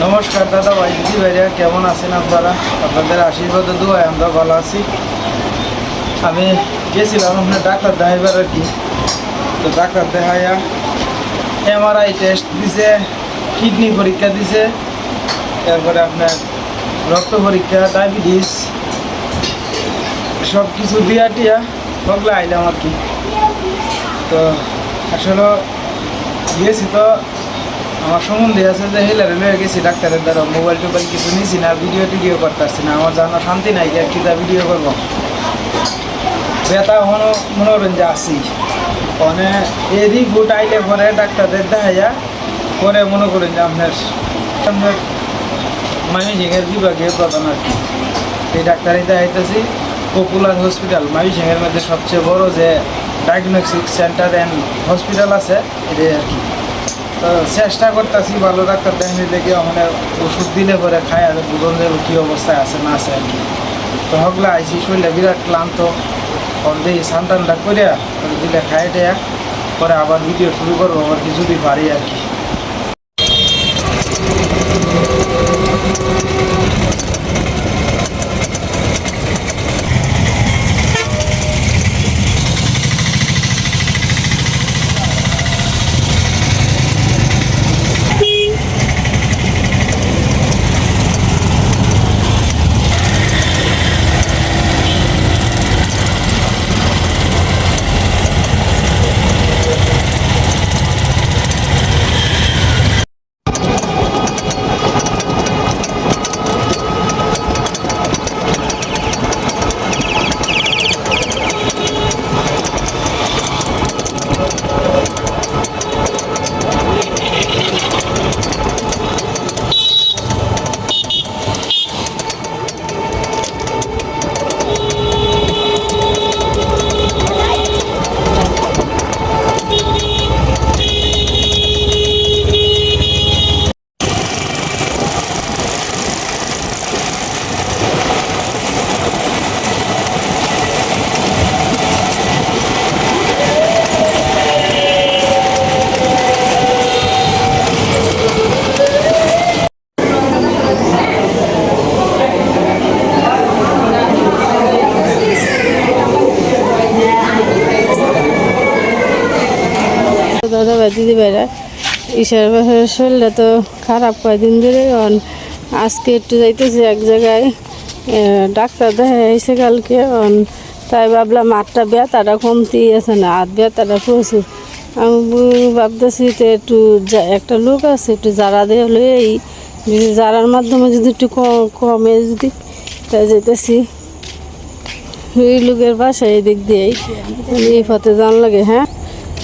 নমস্কার দাদা ভাই দিদি ভাইরা, কেমন আছেন আপনারা? আপনাদের আশীর্বাদ দোয়ায় আমরা ভালো আছি। আমি গেছিলাম আপনার ডাক্তার দেখাইবার আর কি। তো ডাক্তার দেখাইয়া MRI টেস্ট দিছে, কিডনি পরীক্ষা দিছে, তারপরে আপনার রক্ত পরীক্ষা, ডায়াবেটিস সব কিছু দিয়া টিয়া বগলে আইলাম আর কি। তো আসলে গিয়েছি তো আমার সম্বন্ধে আছে যে হেলারে লয়ে গেছি ডাক্তারের দ্বারা, মোবাইল টোবাইল কিছু নিছি না, ভিডিও টিডিও করতে পারছি না। আমার জানা শান্তি নাই যে কী ভিডিও করবো, ব্যথা মনে করেন যে আসি মানে এই রিপোর্ট আইলে পরে ডাক্তারদের দেখাইয়া পরে মনে করেন যে আপনার ময়মনসিংহের বিভাগীয় প্রধান আর কি। এই ডাক্তারই দেখাইতেছি পপুলার হসপিটাল ময়মনসিংহের মধ্যে সবচেয়ে বড় যে ডায়াগনস্টিক সেন্টার অ্যান্ড হসপিটাল আছে এটাই আর কি। তো চেষ্টা করতেছি ভালো ডাক্তার দেখানি দেখে মানে ওষুধ দিলে পরে খায় আর বুঝন যাবে কী অবস্থায় আছে না আছে আর কি। তো হগলা আইসি শরীরে বিরাট ক্লান্ত, দিয়ে স্নান টানটা করে দিলে খাই দেয়া পরে আবার ভিডিও শুরু করবো আবার কি যদি পারি আর কি। দাদা ভাই দিদি ভাইরা, ঈশার বাসার শরীরটা তো খারাপ কয়েকদিন ধরে। আজকে একটু যাইতেছি এক জায়গায়, ডাক্তার দেখা এসে কালকে। তাই ভাবলাম হাতটা ব্যথাটা কমতেই আছে না, হাত ব্যথাটা প্রচুর। আমি ভাবতেছি তো একটু একটা লোক আছে একটু জারা দিয়ে হলে এই জারার মাধ্যমে যদি একটু কমে যদি তাই যেতেছি ওই লোকের বাসায় এই দিক দিয়েই এই পথে যান লাগে। হ্যাঁ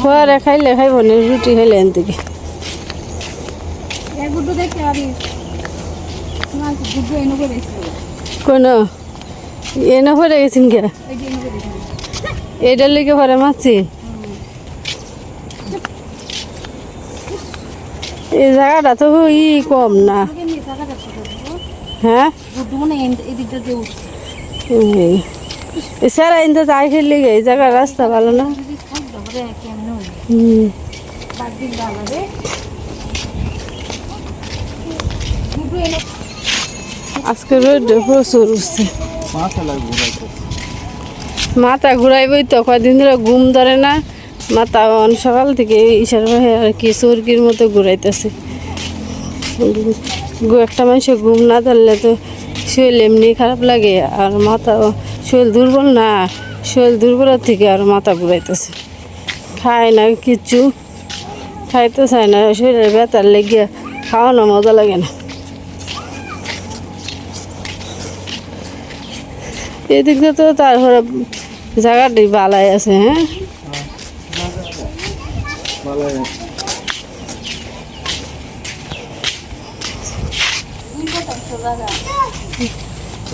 পরে খাইলে খাইব না, রুটি খাইলে এন থেকে কোনো এনে পরে গেছেন কে এইটার লিখে পরে মারছি। এই জায়গাটা তো ই কম না। হ্যাঁ স্যার আইনতে যাই খেললে এই জায়গার রাস্তা ভালো না। আজকে রোদ প্রচুর উঠছে, মাথা ঘুরাইবই তো কয়দিন ধরে ঘুম ধরে না। মাথা সকাল থেকে ইশার আর কি চরকির মতো ঘুরাইতেছে। একটা মানুষের ঘুম না ধরলে তো শরীর এমনি খারাপ লাগে, আর মাথা শরীর দুর্বল না, শরীর দুর্বলের থেকে আর মাথা ঘুরাইতেছে। খায় না কিচ্ছু, খাইতে চায় না, শরীরের ব্যথার লেগে খাওয়ানো মজা লাগে না। এদিক দিয়ে তো তারপরে জায়গাটি বালাই আছে। হ্যাঁ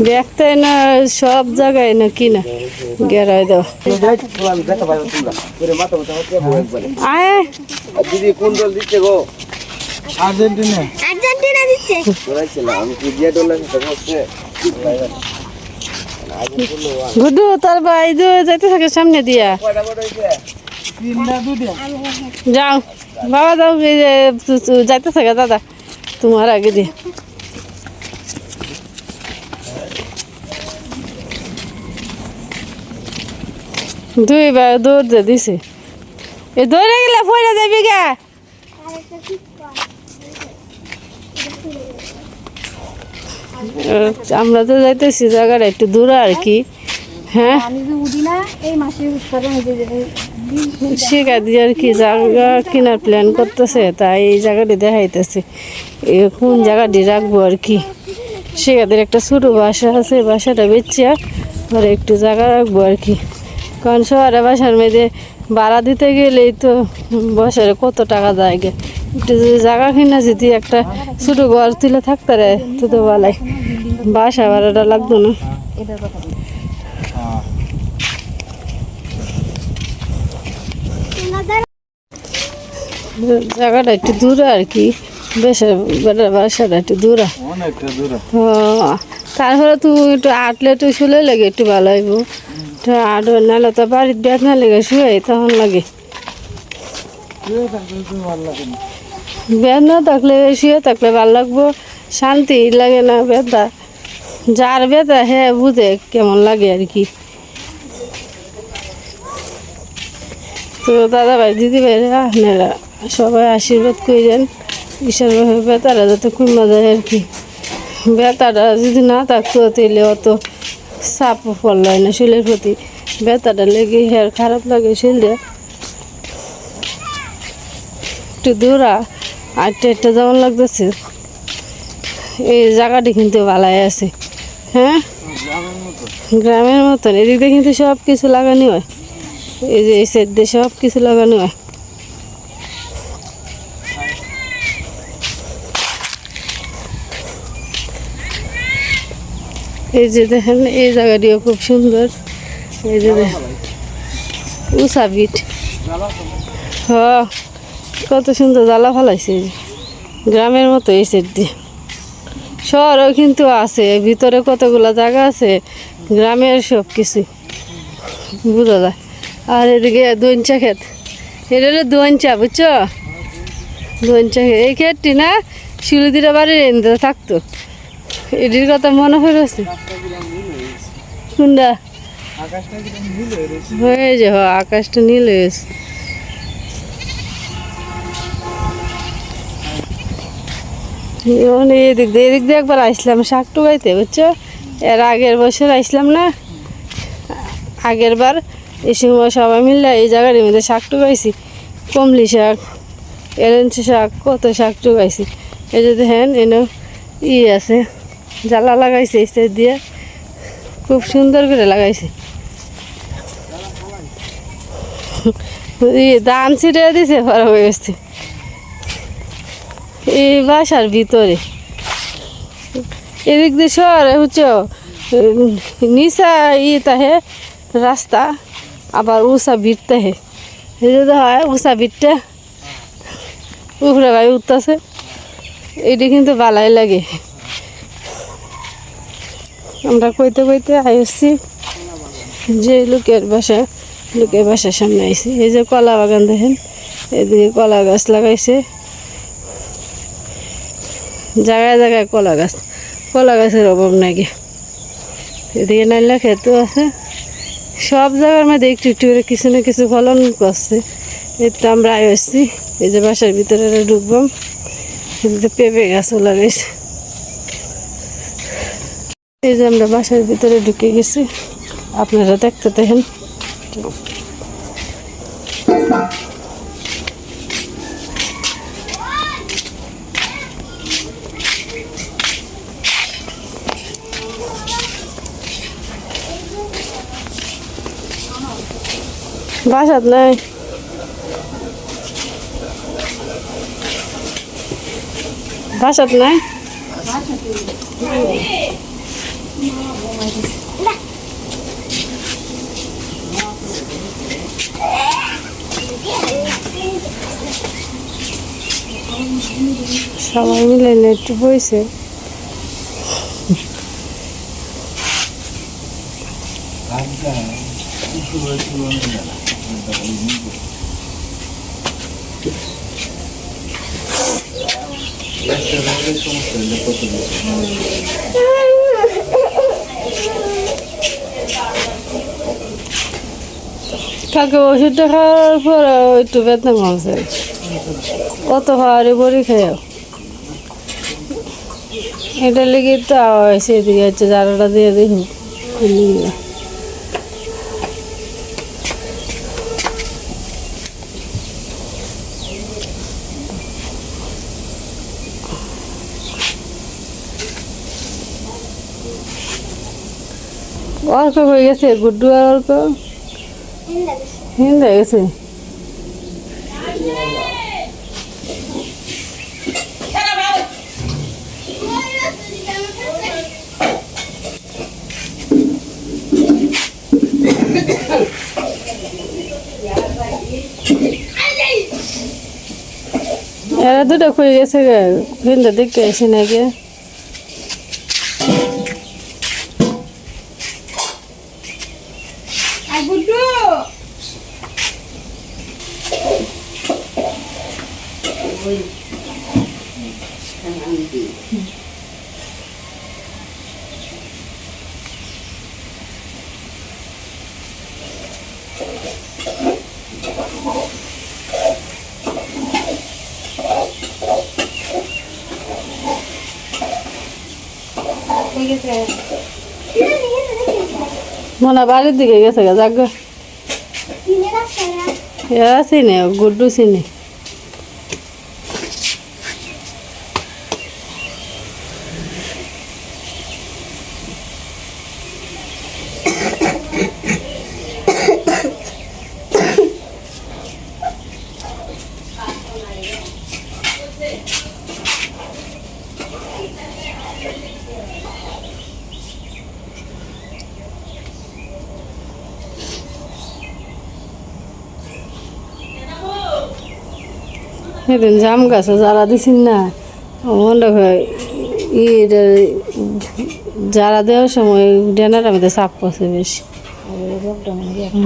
দেখতে না সব জায়গায় না কি না গেরাই দাও আয় দিদি কোন দল দিচ্ছে গো? আর্জেন্টিনা। আর্জেন্টিনা দিচ্ছে। আমি কি দিয়ে দল আছে? গুডু তোর ভাই যাইতে থাকে সামনে দিয়া যাও বাবা যাও যাইতে থাকে দাদা তোমার আগে দিয়ে দুইবার দৌড় দিয়ে দিছে এ দৌড়ে গেলে পড়ে যাবি গা আমরা তো যাইতেছি জায়গাটা একটু দূরে আর কি হ্যাঁ শিখা দিয়ে আর কি জায়গা কেনার প্ল্যান করতেছে তাই এই জায়গাটি দেখাইতেছে কোন জায়গাটি রাখবো আর কি শিখাদের একটা ছোটো বাসা আছে বাসাটা বেচে আর একটু জায়গা রাখবো আর কি কারণ শহরে বাসার মেয়েদে ভাড়া দিতে গেলেই তো বছরে কত টাকা যায় গে একটু যদি জায়গা কিনা যদি একটা ছোটো ঘর তুলে থাকতে রে তো ভালাই বাসা ভাড়াটা লাগতো না জায়গাটা একটু দূরে আর কি বাসাটা একটু দূরে তারপরে তুই একটু আটলে তুই শুলে লাগে একটু ভালো হইব আট নাহলে তো বাড়ির ব্যাগ না লেগে শুয়ে তখন লাগে ব্যাগ না থাকলে শুয়ে থাকলে ভালো লাগবো শান্তি লাগে না ব্যথা যার ব্যথা হ্যাঁ বুঝে কেমন লাগে আর কি তো দাদা ভাই দিদি ভাইরা আপনারা সবাই আশীর্বাদ করেন ঈশ্বরভাবে ব্যথাটা যাতে কমে যায় আর কি ব্যথাটা যদি না থাকতো তাহলে অত চাপ পড়ল না শরীরের প্রতি ব্যথাটা লেগে হেয়ার খারাপ লাগে শরীরে একটু দূরা আটটা যেমন লাগতেছে এই জায়গাটি কিন্তু ভালাই আছে হ্যাঁ গ্রামের মতন এদিক দিয়ে কিন্তু সব কিছু লাগানো হয় এই যে এই সাইড দিয়ে সব কিছু লাগানো হয় এই যে দেখেন এই জায়গাটিও খুব সুন্দর এই যে দেখেন উষা বিট হ্যাঁ কত সুন্দর জ্বালা ফেলাইছে গ্রামের মতো এই সাইড দিয়ে শহরও কিন্তু আছে ভিতরে কতগুলো জায়গা আছে গ্রামের সব কিছু বোঝা যায় আর এদিকে দইঞ্চা ক্ষেত এটা হলো দইঞ্চা বুঝছো দইঞ্চা ক্ষেত এই ক্ষেতটি না শিলুদিরা বাড়ির এনে থাকতো এটির কথা মনে পড়েছে কোনটা হয়ে যে আকাশটা নীল হয়েছে এদিক দিয়ে একবার আসলাম শাক টুকাইতে বুঝছো এর আগের বছর আসলাম না আগের বার এই সময় সবাই মিললে এই জায়গার মধ্যে শাক টুকাইছি কমলি শাক এলেঞ্চি শাক কত শাক টুকাইছি এই যে দেখেন এনে আছে জ্বালা লাগাইছে এই সাইড দিয়ে খুব সুন্দর করে লাগাইছে ধান ছিটে দিছে বড় হয়ে গেছে এই বাসার ভিতরে এদিক দিয়ে শহরে বুঝছো নিচা তাহে রাস্তা আবার উষা ভিড় তাহে এই যে হয় উষা ভিড়টা উপরে গায়ে উঠতেছে এটি কিন্তু ভালাই লাগে আমরা কইতে কইতে আইসছি যে লোকের বাসার সামনে আইসি এই যে কলা বাগান দেখেন এদিকে কলা গাছ লাগাইছে জায়গায় জায়গায় কলা গাছের অভাব নাকি এদিকে নাইলা খেতেও আছে সব জায়গার মধ্যে একটু একটু করে কিছু না কিছু ফলন করছে একটু আমরা আসছি এই যে বাসার ভিতরে ঢুকবাম এদিকে পেঁপে গাছও লাগাইছে এই যে আমরা বাসার ভিতরে ঢুকে গেছি আপনারা দেখতে দেখেন বাসাত নাই বাসাত নাই সবাই মিলে একটু বইছে একটা রোগের সমস্যা হলে কত কিছু। কালকে ওষুধটা খাওয়ার পর একটু বেদনা কমছে, কত খাওয়ারে বড়ি খেয়ে এটা লেগে তো সেদিকে হচ্ছে জারাটা দিয়ে দেখুন। অল্প হয়ে গেছে, গুড্ডু আর অল্প হিন্দা গেছে। এরা দুটো খুঁজে গেছে গে, হিন্দা দেখতে এসে নাকি মনে বাড়ির দিকে গেছে গা, যাক গা। এরা চিনে, গুড্ডু চিনে। সেদিন জাম গাছে যারা দিছিন না, মনে হয় যারা দেওয়ার সময় ডেনার মধ্যে চাপ পড়ছে বেশি।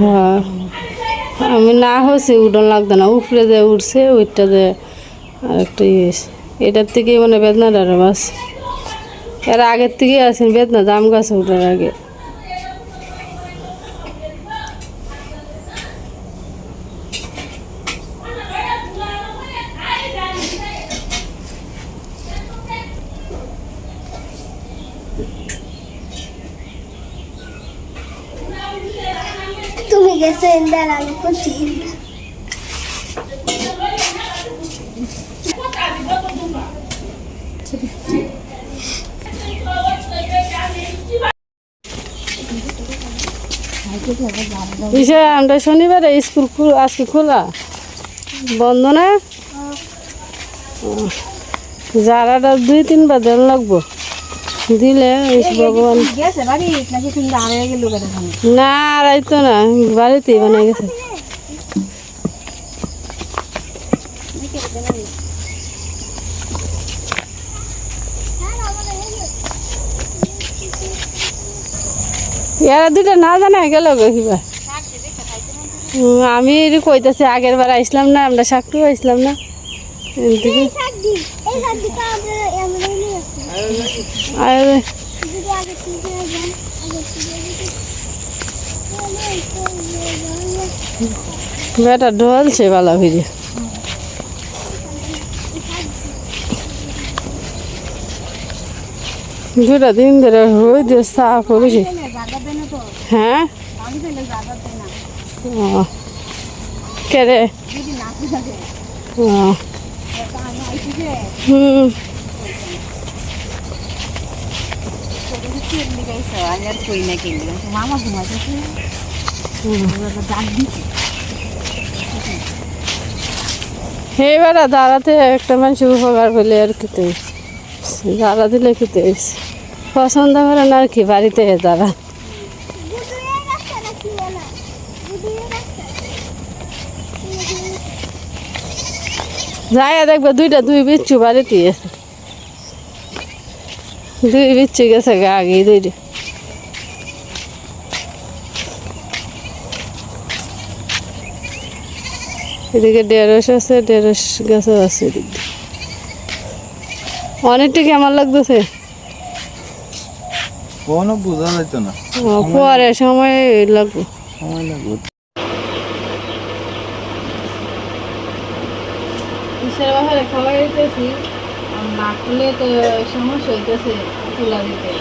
হ্যাঁ, আমি না হয়েছি উডন লাগতো না, উপরে যে উঠছে ওইটা যে আর একটু এটার থেকেই মানে বেদনাটা আরো বাস। এর আগের থেকেই আছেন বেদনা, জাম গাছে উঠার আগে। তুমি গেছো ইন্দার আমি করছি বিষয় আমরা শনিবারে স্কুল আজকে খোলা বন্ধ না, যারাটা 2-3 বার দেন লাগবো দিলে ভগবান না আড়াইতো না বাড়িতেই বানাই গেছে। এরা দুটো না জানা গেল কিবা। আমি কইতেছি আগের বার আইসলাম না, আমরা সাক্ষী আইসলাম না। বেটা ঢলছে ভালো ফিরে। দুটা দিন ধরে হয়ে দিয়ে সাফ করেছি। হ্যাঁ কে রে? হুম এবার দাঁড়াতে একটা মানুষ উপকার পেলে আর খেতে দাঁড়া দিলে খেতে পছন্দ করে না আর কি বাড়িতে দাঁড়া যাই দেখবে দুই বিচ্ছু বাড়িতে দুই বিচ্ছু গেছে আগে দুইটা এদিকে 150 আছে 150 গাছও আছে এদিকে অনেকটা কেমন লাগতেছে? কোনো বোঝা যাইতো না, পরে সময় লাগবে। সময় লাগবে। কিসের বাসায় খাওয়া দিতেছি, না খুলে তো সমস্যা হইতেছে তুলা দিতে।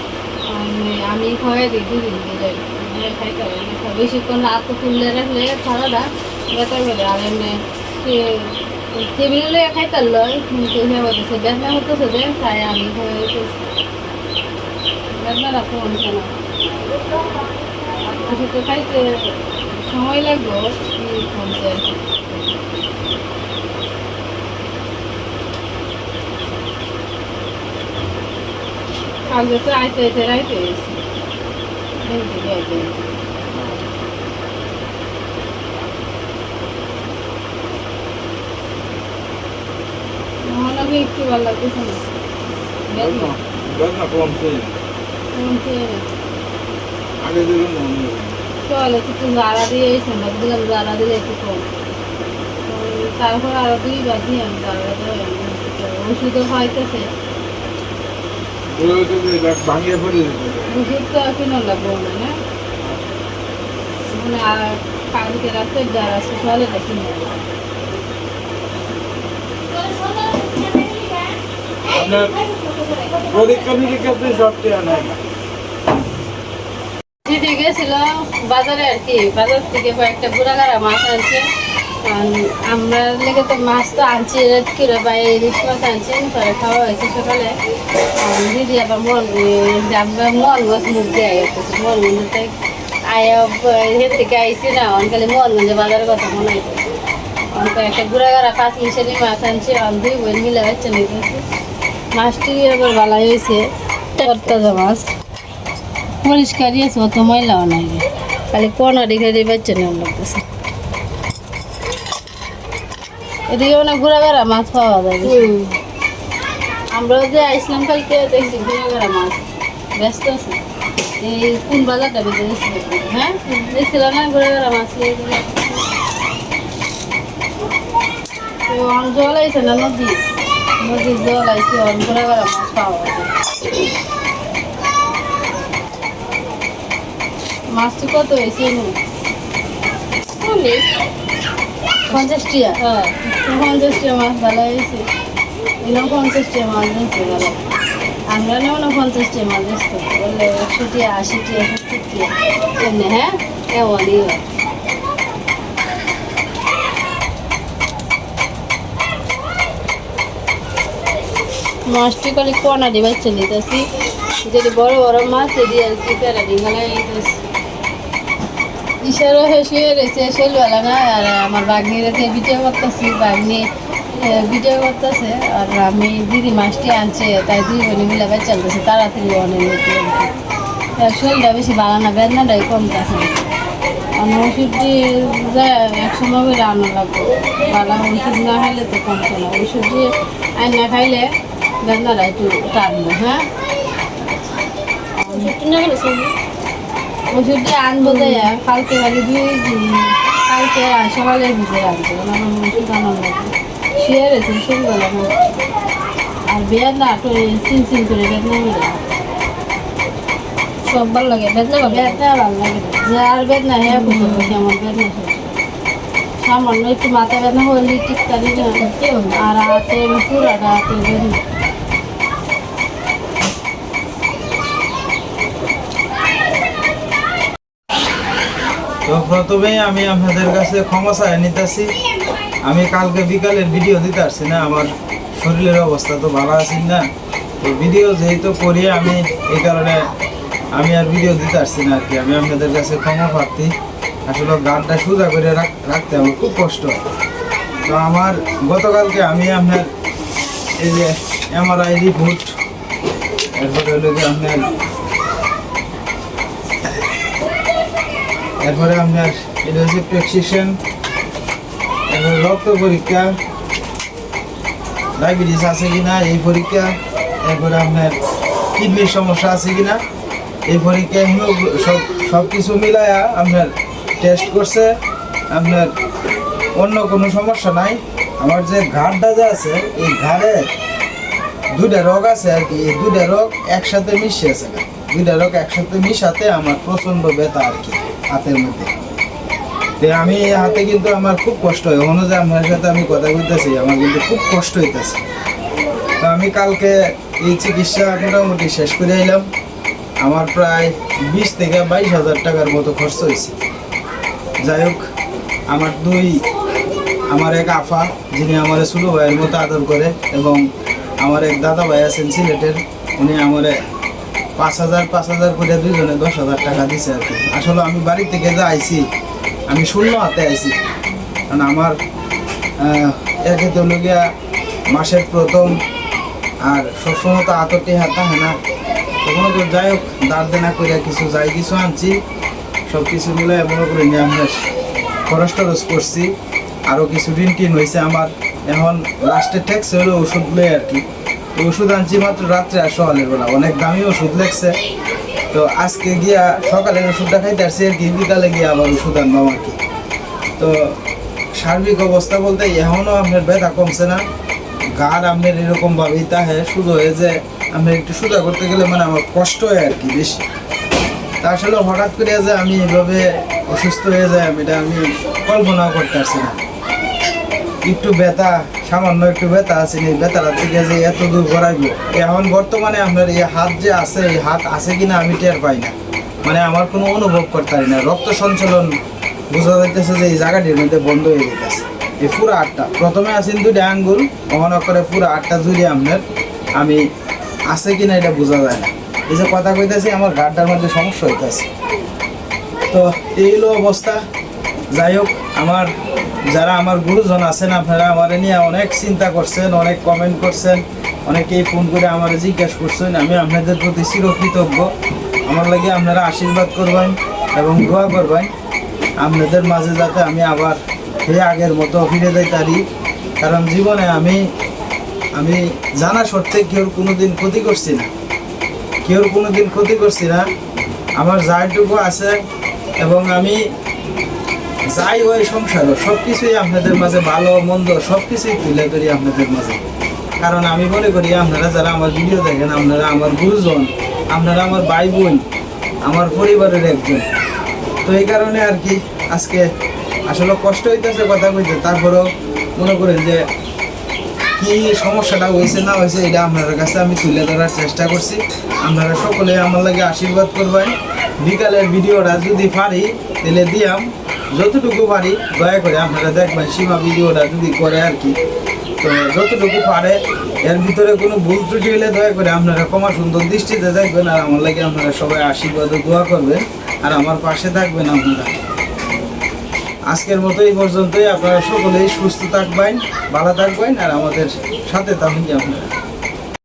আমি খাওয়াই দিই দুদিন দিলে খাইতে হবে, বেশিক্ষণ রাত তুললে রাখলে খাওয়াটা ব্যথা করে। আর এমনি টেবিলে খাইতে লয়, কিন্তু বলতেছে বেদনা হতেছে যে, তাই আমি খাওয়াই দিতেছি। বেদনা রাখতে হচ্ছে না, সেটা খাইতে সময় লাগবে কমতে আর কি। আগে তো আইতে আইতে রাইতে গেছি, একটু ভালো লাগতেছে না, চলে একটু জারা দিয়ে দিলাম, জারা দিলে একটু কম। তারপর আরো 2 বার দিয়ে আমি জারা ওষুধও খাইতেছে। ওষুধ তো কিনো লাগবো না, মানে আর কালকে রাতে যারা আছে সকালে কিনে দিদি গেছিল বাজারে আর কি, বাজার থেকে কয়েকটা গুড়াগাড়া মাছ আনছে। আমরা লেগে তো মাছ তো আনছি কিলো বা ইলিশ মাছ আনছি, পরে খাওয়া হয়েছে সকালে। দিদি আবার আমরা মোহনগঞ্জ মুখ দিয়ে গেছে, মোহনগঞ্জে এর থেকে আইসি না, অনকালে মোহনগঞ্জে বাজারের কথা মনে হইতেছে। কয়েকটা গুড়াগাড়া 5 মিশালি মাছ আনছে, 2 বোন মিলে বাচ্চা নিতেছি। মাছটি এবার ভালোই হয়েছে, তরতাজা মাছ, পরিষ্কারই আছে, অত ময়লাও নাই, খালি কোনা দেখে বাচ্চা নেওয়া লাগতেছে। এদিকে অনেক ঘোরাঘেরা মাছ পাওয়া যাবে। আমরা যে আইসলাম কালকে দেখছি ঘোরাঘেরা মাছ ব্যস্ত আছে। এই কোন বাজারটা বেঁচে গেছিল? হ্যাঁ দেখছিল না ঘোরাঘেরা মাছ, জল আইছে না, নদীর জল আইছে, ঘোরাঘেরা মাছ পাওয়া যায়। মাছটি কত হয়েছে? 50 টাকা। হ্যাঁ 50 টাকা মাছ ভালো হয়েছে, এরকম 50 টাকা মাছ দিচ্ছে ভালো। আমরা নেও না 50 টাকা মাছ দিচ্ছি, বললে 100 টাকা 80 টাকা 70 টাকা এমনি। হ্যাঁ এমনই হয়। মাছটি খালি কোনা দিয়ে বাচ্চা নিতেছি, যদি বড় বড় মাছ যদি আর কি প্যারা ডিঙ্গালা নিতেছি। ইশারও শুয়ে রয়েছে শৈলবেলা না, আর আমার বাগনিরাতে ভিডিও করতেছি, বাগনি ভিডিও করতেছে, আর আমি দিদি মাছটি আনছে, তাই 2 বোনে মিলে বাচ্চা চলতেছে, তাড়াতাড়ি অনেক শরীরটা বেশি ভালো না, বেদনাটাই কমতেছে। আমার ওষুধটি যায় একসময় করে আনা লাগবে, ভালো ওষুধ না খাইলে তো কমছে না। ওষুধটি না খাইলে বেদনাটা একটু টানবো। হ্যাঁ ওষুধটি আনবো দেয় কালকে, খালি 2 দিন, কালকে সকালে ভিজে আনছে, আমার ওষুধ আনার লাগবে। শুয়ে রয়েছে শরীরবেলা না, আর বেদনা তো চিন করে বেদনা মিলে সব ভালো লাগে, বেদনা ভালো লাগে, যার বেদনা হ্যাঁ বুঝতে পারছি আমার বেদনা সামান্য একটু মাথা বেদনা হলে টিকতারি না, আর হাতে পুরাটা হাতে বেদনা। তো প্রথমেই আমি আপনাদের কাছে ক্ষমা চাই নিতেছি, আমি কালকে বিকালের ভিডিও দিতে পারছি না, আমার শরীরের অবস্থা তো ভালো আছি না। তো ভিডিও যেহেতু করি আমি, এই কারণে আমি আর ভিডিও দিতে পারছি না আর কি। আমি আপনাদের কাছে ক্ষমা প্রার্থী, আসলে গানটা সোজা করে রাখতে আমার খুব কষ্ট। তো আমার গতকালকে আমি আপনার এই যে MRI রিপোর্ট, এরপরে হলো যে এরপরে আপনার এটা হচ্ছে প্রেসক্রিপশন, এরপরে রক্ত পরীক্ষা, ডায়াবেটিস আছে কিনা এই পরীক্ষা, এরপরে আপনার কিডনির সমস্যা আছে কিনা এই পরীক্ষা, সব কিছু মিলায়া আপনার টেস্ট করছে। আপনার অন্য কোনো সমস্যা নাই। আমার যে ঘাড়টা যে আছে, এই ঘাড়ে দুইটা রোগ আছে আর কি, এই দুইটা রোগ একসাথে মিশে আছে না, দুইটা রোগ একসাথে মিশাতে আমার প্রচণ্ড ব্যথা আর কি হাতের মধ্যে। তো আমি এই হাতে কিন্তু আমার খুব কষ্ট হয়, অনুযায়ী আমার সাথে আমি কথা বলতেছি, আমার কিন্তু খুব কষ্ট হইতেছে। তো আমি কালকে এই চিকিৎসা মোটামুটি শেষ করে এলাম, আমার প্রায় 20 থেকে 22 হাজার টাকার মতো খরচ হয়েছে। যাই হোক, আমার এক আফা যিনি আমার ছোটো ভাইয়ের মতো আদর করে, এবং আমার এক দাদা ভাই আছেন সিলেটের, উনি আমার 5,000 করে দুজনে 10,000 টাকা দিছে আর কি। আসলে আমি বাড়ি থেকে যা আইছি আমি শূন্য হাতে আইছি, কারণ আমার একে তো লগিয়া মাসের প্রথম, আর সবসময় তো হাতটি হাত থাকে না, তখন তো যাই হোক দাঁড় দেনা করে কিছু আনছি, সব কিছু মিলে মনে করে নিয়ে আমরা খরচ টরচ করছি। আরও কিছু ঋণ টিন হয়েছে আমার, এখন লাস্টে ট্যাক্স হলো ওষুধগুলোই আর কি। তো ওষুধ আনছি মাত্র রাত্রে আর সকালের বেলা, অনেক দামি ওষুধ লেগছে। তো আজকে গিয়া সকালের ওষুধটা খাইতে আসছি আর কি, বিকালে গিয়ে আবার ওষুধ আনবাম আর কি। তো সার্বিক অবস্থা বলতে এখনও আপনার ব্যথা কমছে না, গাঢ় আপনার এরকমভাবেই তাহে শুধু হয়ে যে আপনার একটু সোজা করতে গেলে মানে আমার কষ্ট হয় আর কি বেশি। তা আসলে হঠাৎ করে যে আমি এভাবে অসুস্থ হয়ে যায় এটা আমি কল্পনাও করতে পারছি না। একটু ব্যথা, সামান্য একটু ব্যথা আছে, এই ব্যথাটা থেকে যে এত দূর করাইব, এখন বর্তমানে আপনার এই হাত যে আছে, এই হাত আছে কিনা আমি টের পাই না, মানে আমার কোনো অনুভব করতে পারি না। রক্ত সঞ্চালন বোঝা যাইতেছে যে এই জায়গাটির মধ্যে বন্ধ হয়ে যেতেছে। এই পুরো আটটা, প্রথমে আছেন 2টা আঙ্গুল, অহন করে পুরো 8টা জুড়ে আপনার আমি আছে কিনা এটা বোঝা যায় না। এই যে কথা কইতেছি আমার গাড়টার মধ্যে সমস্যা হইতেছে। তো এই হলো অবস্থা। যাই হোক, যারা আমার গুরুজন আছেন আপনারা আমার নিয়ে অনেক চিন্তা করছেন, অনেক কমেন্ট করছেন, অনেকেই ফোন করে আমার জিজ্ঞাসা করছেন, আমি আপনাদের প্রতি চিরকৃতজ্ঞ। আমার লাগে আপনারা আশীর্বাদ করবেন এবং দোয়া করবেন আপনাদের মাঝে, যাতে আমি আবার সেই আগের মতো ফিরে যাইতে পারি। কারণ জীবনে আমি জানা সত্ত্বে কেউর কোনো দিন ক্ষতি করছি না, আমার যাইটুকু আছে এবং আমি যাই হয় সংসারও সব কিছুই আপনাদের মাঝে, ভালো মন্দ সব কিছুই তুলে ধরি আপনাদের মাঝে। কারণ আমি মনে করি আপনারা যারা আমার ভিডিও দেখেন, আপনারা আমার গুরুজন, আপনারা আমার ভাই বোন, আমার পরিবারের একজন। তো এই কারণে আর কি আজকে আসলে কষ্ট হইতেছে কথা কইতে, তারপরেও মনে করেন যে কি সমস্যাটা হয়েছে না হয়েছে এটা আপনাদের কাছে আমি তুলে ধরার চেষ্টা করছি। আপনারা সকলে আমার লাগে আশীর্বাদ করবেন। বিকালের ভিডিওটা যদি পারি তাহলে দিয়াম, যতটুকু পারি দয়া করে আপনারা দেখবেন, সীমা ভিডিওটা যদি করে আর কি। তো যতটুকু পারে এর ভিতরে কোনো ভুল ত্রুটি হলে দয়া করে আপনারা ক্ষমা সুন্দর দৃষ্টিতে দেখবেন, আর আমার লাগে আপনারা সবাই আশীর্বাদ ও দোয়া করবেন আর আমার পাশে থাকবেন আপনারা। আজকের মতো এই পর্যন্তই। আপনারা সকলেই সুস্থ থাকবেন, ভালো থাকবেন আর আমাদের সাথে থাকবেন আপনারা।